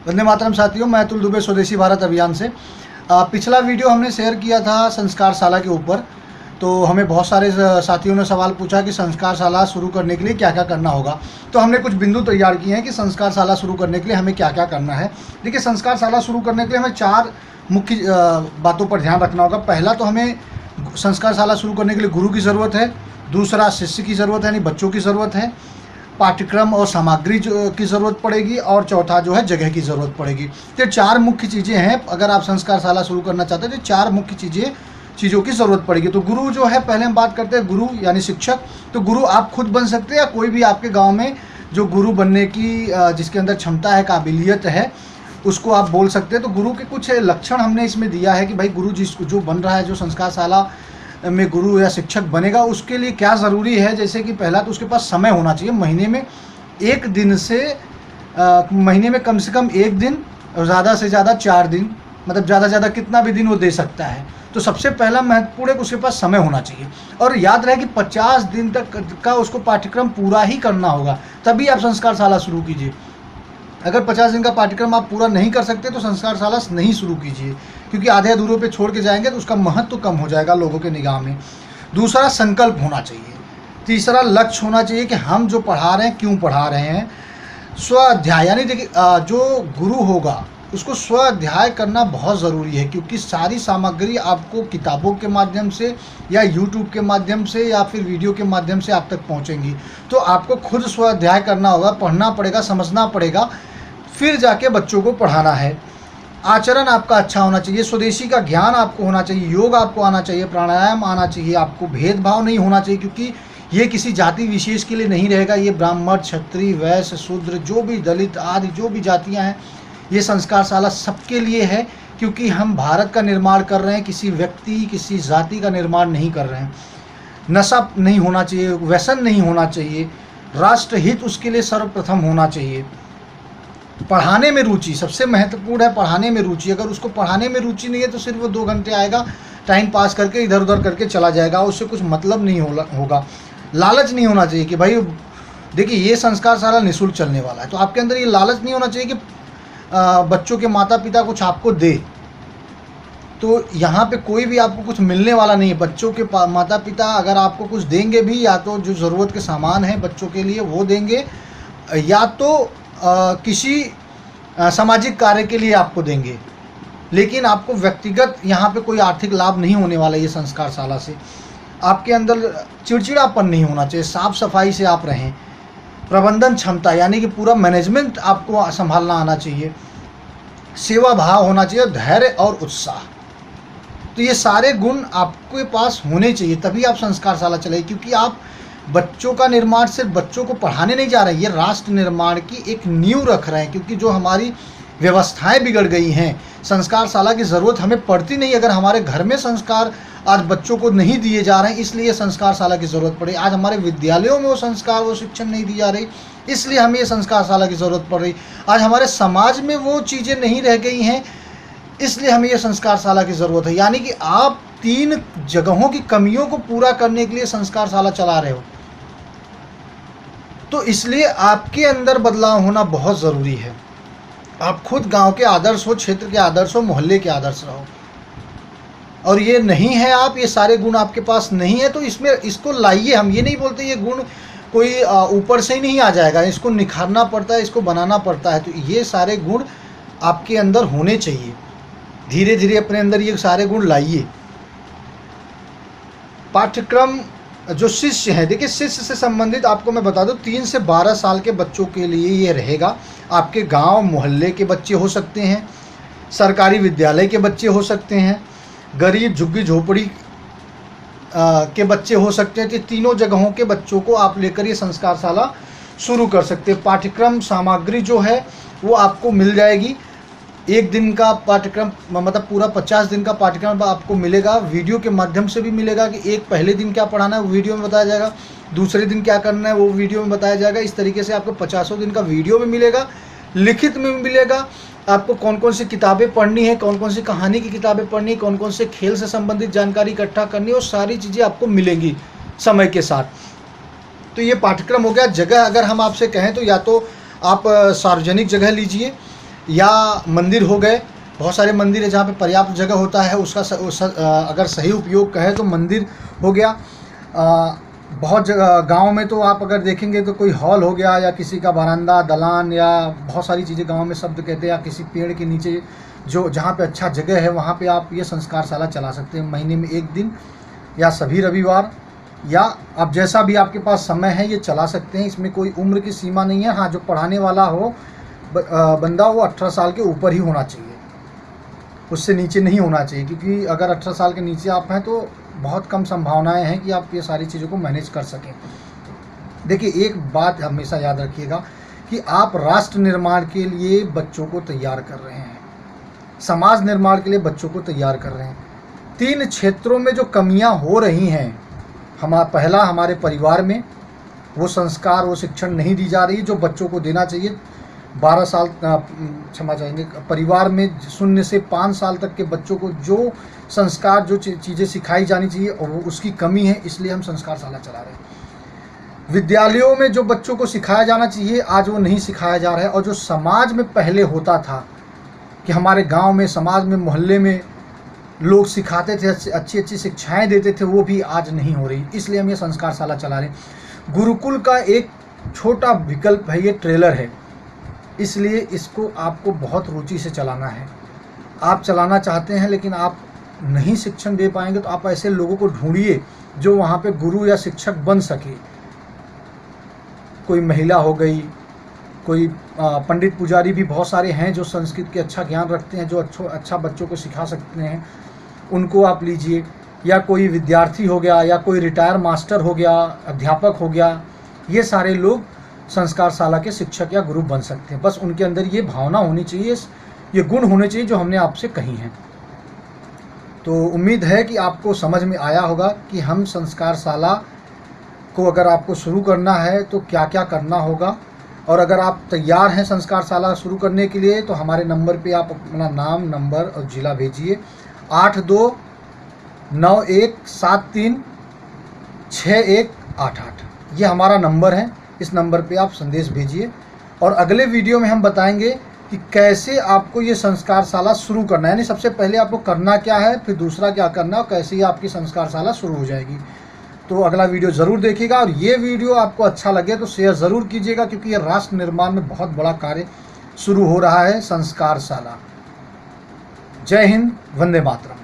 वंदे मातरम साथियों, मैं अतुल दुबे स्वदेशी भारत अभियान से। पिछला वीडियो हमने शेयर किया था संस्कार शाला के ऊपर। तो हमें बहुत सारे साथियों ने सवाल पूछा कि संस्कार शाला शुरू करने के लिए क्या क्या करना होगा। तो हमने कुछ बिंदु तैयार किए हैं कि संस्कार शाला शुरू करने के लिए हमें क्या क्या करना है। देखिए, संस्कार शाला शुरू करने के लिए हमें 4 मुख्य बातों पर ध्यान रखना होगा। पहला तो हमें संस्कार शाला शुरू करने के लिए गुरु की ज़रूरत है। दूसरा, शिष्य की ज़रूरत है, यानी बच्चों की ज़रूरत है। पाठ्यक्रम और सामग्री की ज़रूरत पड़ेगी। और चौथा जो है, जगह की ज़रूरत पड़ेगी। तो 4 मुख्य चीज़ें हैं। अगर आप संस्कार शाला शुरू करना चाहते हैं तो 4 मुख्य चीज़ों की ज़रूरत पड़ेगी। तो गुरु जो है, पहले हम बात करते हैं गुरु यानी शिक्षक। तो गुरु आप खुद बन सकते हैं या कोई भी आपके गांव में जो गुरु बनने की जिसके अंदर क्षमता है, काबिलियत है, उसको आप बोल सकते हैं। तो गुरु के कुछ लक्षण हमने इसमें दिया है कि भाई गुरु जो बन रहा है, जो संस्कार शाला में गुरु या शिक्षक बनेगा, उसके लिए क्या ज़रूरी है। जैसे कि पहला तो उसके पास समय होना चाहिए। महीने में 1 दिन से महीने में कम से कम 1 दिन और ज़्यादा से ज़्यादा 4 दिन, मतलब ज़्यादा से ज़्यादा कितना भी दिन वो दे सकता है। तो सबसे पहला महत्वपूर्ण है कि उसके पास समय होना चाहिए। और याद रहे कि 50 दिन तक का उसको पाठ्यक्रम पूरा ही करना होगा, तभी आप संस्कार शाला शुरू कीजिए। अगर 50 दिन का पाठ्यक्रम आप पूरा नहीं कर सकते तो संस्कार शाला नहीं शुरू कीजिए, क्योंकि आधे अधूरों पे छोड़ के जाएंगे तो उसका महत्व कम हो जाएगा लोगों के निगाह में। दूसरा, संकल्प होना चाहिए। तीसरा, लक्ष्य होना चाहिए कि हम जो पढ़ा रहे हैं क्यों पढ़ा रहे हैं। स्वाध्याय, यानी देखिए जो गुरु होगा उसको स्वाध्याय करना बहुत ज़रूरी है, क्योंकि सारी सामग्री आपको किताबों के माध्यम से या यूट्यूब के माध्यम से या फिर वीडियो के माध्यम से आप तक पहुंचेंगी। तो आपको खुद स्वाध्याय करना होगा, पढ़ना पड़ेगा, समझना पड़ेगा, फिर जाके बच्चों को पढ़ाना है। आचरण आपका अच्छा होना चाहिए। स्वदेशी का ज्ञान आपको होना चाहिए, योग आपको आना चाहिए, प्राणायाम आना चाहिए। आपको भेदभाव नहीं होना चाहिए, क्योंकि ये किसी जाति विशेष के लिए नहीं रहेगा। ये ब्राह्मण, क्षत्रिय, वैश्य, शूद्र, जो भी दलित आदि जो भी जातियाँ हैं, ये संस्कार शाला सबके लिए है। क्योंकि हम भारत का निर्माण कर रहे हैं, किसी व्यक्ति, किसी जाति का निर्माण नहीं कर रहे हैं। नशा नहीं होना चाहिए, व्यसन नहीं होना चाहिए, राष्ट्रहित उसके लिए सर्वप्रथम होना चाहिए। पढ़ाने में रुचि सबसे महत्वपूर्ण है। पढ़ाने में रुचि, अगर उसको पढ़ाने में रुचि नहीं है तो सिर्फ वो 2 घंटे आएगा, टाइम पास करके इधर उधर करके चला जाएगा, उससे कुछ मतलब नहीं होगा। लालच नहीं होना चाहिए कि भाई देखिए ये संस्कार शाला निःशुल्क चलने वाला है, तो आपके अंदर ये लालच नहीं होना चाहिए कि बच्चों के माता पिता कुछ आपको दे। तो यहाँ पे कोई भी आपको कुछ मिलने वाला नहीं है। बच्चों के माता पिता अगर आपको कुछ देंगे भी, या तो जो ज़रूरत के सामान हैं बच्चों के लिए वो देंगे, या तो किसी सामाजिक कार्य के लिए आपको देंगे। लेकिन आपको व्यक्तिगत यहाँ पे कोई आर्थिक लाभ नहीं होने वाला है। ये संस्कार शाला से आपके अंदर चिड़चिड़ापन नहीं होना चाहिए, साफ सफाई से आप रहें। प्रबंधन क्षमता, यानी कि पूरा मैनेजमेंट आपको संभालना आना चाहिए। सेवा भाव होना चाहिए, धैर्य और उत्साह। तो ये सारे गुण आपके पास होने चाहिए, तभी आप संस्कार शाला चलाइए। क्योंकि आप बच्चों का निर्माण सिर्फ बच्चों को पढ़ाने नहीं जा रहे हैं, ये राष्ट्र निर्माण की एक नींव रख रहे हैं। क्योंकि जो हमारी व्यवस्थाएं बिगड़ गई हैं, संस्कार शाला की ज़रूरत हमें पड़ती नहीं। अगर हमारे घर में संस्कार आज बच्चों को नहीं दिए जा रहे हैं, इसलिए संस्कार शाला की ज़रूरत पड़ी। आज हमारे विद्यालयों में वो संस्कार, वो शिक्षण नहीं दी जा रही, इसलिए हमें ये संस्कार शाला की ज़रूरत पड़ रही। आज हमारे समाज में वो चीज़ें नहीं रह गई हैं, इसलिए हमें ये संस्कार शाला की ज़रूरत है। यानी कि आप 3 जगहों की कमियों को पूरा करने के लिए संस्कार शाला चला रहे हो। तो इसलिए आपके अंदर बदलाव होना बहुत ज़रूरी है। आप खुद गांव के आदर्श हो, क्षेत्र के आदर्श हो, मोहल्ले के आदर्श रहो। और ये नहीं है, आप ये सारे गुण आपके पास नहीं है, तो इसको लाइए। हम ये नहीं बोलते ये गुण कोई ऊपर से ही नहीं आ जाएगा, इसको निखारना पड़ता है, इसको बनाना पड़ता है। तो ये सारे गुण आपके अंदर होने चाहिए। धीरे धीरे अपने अंदर ये सारे गुण लाइए। पाठ्यक्रम जो शिष्य है, देखिए शिष्य से संबंधित आपको मैं बता दूं, 3 से 12 साल के बच्चों के लिए ये रहेगा। आपके गांव मोहल्ले के बच्चे हो सकते हैं, सरकारी विद्यालय के बच्चे हो सकते हैं, गरीब झुग्गी झोपड़ी के बच्चे हो सकते हैं। तो तीनों जगहों के बच्चों को आप लेकर ये संस्कार शाला शुरू कर सकते हैं। पाठ्यक्रम सामग्री जो है वो आपको मिल जाएगी। 1 दिन का पाठ्यक्रम, मतलब पूरा 50 दिन का पाठ्यक्रम आपको मिलेगा। वीडियो के माध्यम से भी मिलेगा कि पहले दिन क्या पढ़ाना है वो वीडियो में बताया जाएगा, दूसरे दिन क्या करना है वो वीडियो में बताया जाएगा। इस तरीके से आपको 50 दिन का वीडियो में मिलेगा, लिखित में मिलेगा। आपको कौन कौन सी किताबें पढ़नी है, कौन कौन सी कहानी की किताबें पढ़नी है, कौन कौन से खेल से संबंधित जानकारी इकट्ठा करनी है, वो सारी चीज़ें आपको मिलेंगी समय के साथ। तो ये पाठ्यक्रम हो गया। जगह अगर हम आपसे कहें तो या तो आप सार्वजनिक जगह लीजिए, या मंदिर हो गए, बहुत सारे मंदिर है जहाँ पे पर्याप्त जगह होता है, अगर सही उपयोग कहें तो मंदिर हो गया। बहुत जगह गांव में तो आप अगर देखेंगे तो कोई हॉल हो गया, या किसी का बरामदा, दलान, या बहुत सारी चीज़ें गांव में शब्द कहते हैं, या किसी पेड़ के नीचे जो जहाँ पे अच्छा जगह है वहाँ पे आप ये संस्कारशाला चला सकते हैं। महीने में 1 दिन या सभी रविवार, या आप जैसा भी आपके पास समय है ये चला सकते हैं। इसमें कोई उम्र की सीमा नहीं है। हाँ, जो पढ़ाने वाला हो बंदा वो 18 साल के ऊपर ही होना चाहिए, उससे नीचे नहीं होना चाहिए, क्योंकि अगर 18 साल के नीचे आप हैं तो बहुत कम संभावनाएं हैं कि आप ये सारी चीज़ों को मैनेज कर सकें। देखिए, एक बात हमेशा याद रखिएगा कि आप राष्ट्र निर्माण के लिए बच्चों को तैयार कर रहे हैं, समाज निर्माण के लिए बच्चों को तैयार कर रहे हैं। 3 क्षेत्रों में जो कमियां हो रही हैं, पहला हमारे परिवार में वो संस्कार, वो शिक्षण नहीं दी जा रही जो बच्चों को देना चाहिए। 12 साल क्षमा चाहेंगे, परिवार में 0 से 5 साल तक के बच्चों को जो संस्कार, जो चीज़ें सिखाई जानी चाहिए और उसकी कमी है, इसलिए हम संस्कारशाला चला रहे हैं। विद्यालयों में जो बच्चों को सिखाया जाना चाहिए आज वो नहीं सिखाया जा रहा है, और जो समाज में पहले होता था कि हमारे गांव में, समाज में, मोहल्ले में लोग सिखाते थे, अच्छी अच्छी शिक्षाएं देते थे, वो भी आज नहीं हो रही। इसलिए हम ये संस्कारशाला चला रहे हैं। गुरुकुल का एक छोटा विकल्प है, ये ट्रेलर है, इसलिए इसको आपको बहुत रुचि से चलाना है। आप चलाना चाहते हैं लेकिन आप नहीं शिक्षण दे पाएंगे तो आप ऐसे लोगों को ढूंढिए जो वहाँ पे गुरु या शिक्षक बन सके। कोई महिला हो गई, कोई पंडित पुजारी भी बहुत सारे हैं जो संस्कृत के अच्छा ज्ञान रखते हैं, जो अच्छा बच्चों को सिखा सकते हैं, उनको आप लीजिए। या कोई विद्यार्थी हो गया, या कोई रिटायर मास्टर हो गया, अध्यापक हो गया, ये सारे लोग संस्कारशाला के शिक्षक या गुरु बन सकते हैं। बस उनके अंदर ये भावना होनी चाहिए, ये गुण होने चाहिए जो हमने आपसे कही हैं। तो उम्मीद है कि आपको समझ में आया होगा कि हम संस्कारशाला को अगर आपको शुरू करना है तो क्या क्या करना होगा, और अगर आप तैयार हैं संस्कारशाला शुरू करने के लिए तो हमारे नंबर पे आप अपना नाम, नंबर और ज़िला भेजिए। 8291736188 ये हमारा नंबर है। इस नंबर पे आप संदेश भेजिए, और अगले वीडियो में हम बताएंगे कि कैसे आपको ये संस्कारशाला शुरू करना है, यानी सबसे पहले आपको करना क्या है, फिर दूसरा क्या करना है, और कैसे ही आपकी संस्कारशाला शुरू हो जाएगी। तो अगला वीडियो ज़रूर देखिएगा, और ये वीडियो आपको अच्छा लगे तो शेयर ज़रूर कीजिएगा, क्योंकि ये राष्ट्र निर्माण में बहुत बड़ा कार्य शुरू हो रहा है, संस्कारशाला। जय हिंद, वंदे मातरम।